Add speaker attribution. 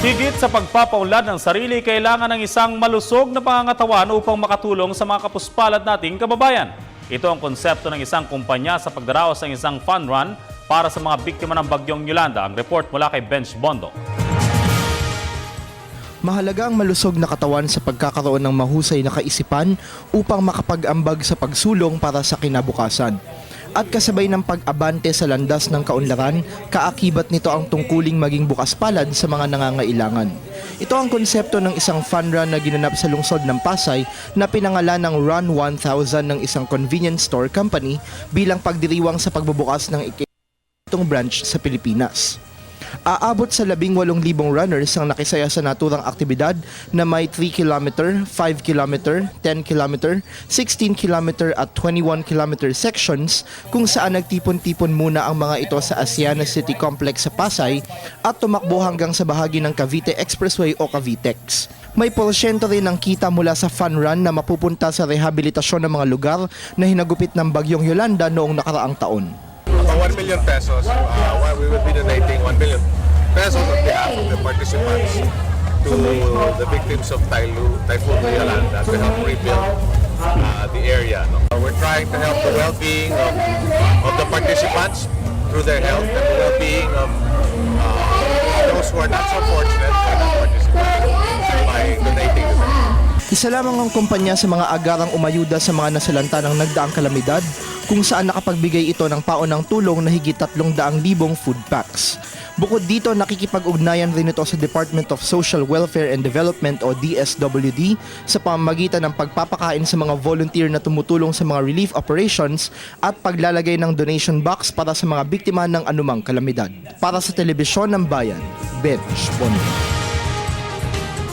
Speaker 1: Higit sa pagpapaunlad ng sarili, kailangan ng isang malusog na pangangatawan upang makatulong sa mga kapuspalad nating kababayan. Ito ang konsepto ng isang kumpanya sa pagdaraos ng isang fun run para sa mga biktima ng bagyong Yolanda. Ang report mula kay Bench Bondo.
Speaker 2: Mahalaga ang malusog na katawan sa pagkakaroon ng mahusay na kaisipan upang makapag-ambag sa pagsulong para sa kinabukasan. At kasabay ng pag-abante sa landas ng kaunlaran, kaakibat nito ang tungkuling maging bukas palad sa mga nangangailangan. Ito ang konsepto ng isang fun run na ginanap sa lungsod ng Pasay na pinangalan ng Run 1000 ng isang convenience store company bilang pagdiriwang sa pagbubukas ng itong branch sa Pilipinas. Aabot sa 18,000 runners ang nakisaya sa naturang aktibidad na may 3 km, 5 km, 10 km, 16 km at 21 km sections kung saan nagtipon-tipon muna ang mga ito sa Asiana City Complex sa Pasay at tumakbo hanggang sa bahagi ng Cavite Expressway o Cavitex. May porsyento rin ng kita mula sa fun run na mapupunta sa rehabilitasyon ng mga lugar na hinagupit ng bagyong Yolanda noong nakaraang taon.
Speaker 3: 1 million pesos. We will be donating 1 million pesos on behalf of the participants to the victims of Typhoon Yolanda to help rebuild the area. We're trying to help the well-being of the participants through their health and the well-being of those who are not so fortunate to not participate by donating to them.
Speaker 2: Isa lamang ang kumpanya sa mga agarang umayuda sa mga nasalanta ng nagdaang kalamidad kung saan nakapagbigay ito ng paunang tulong na higit 300,000 food packs. Bukod dito, nakikipag-ugnayan rin ito sa Department of Social Welfare and Development o DSWD sa pamamagitan ng pagpapakain sa mga volunteer na tumutulong sa mga relief operations at paglalagay ng donation box para sa mga biktima ng anumang kalamidad. Para sa Telebisyon ng Bayan, Bench Bondo.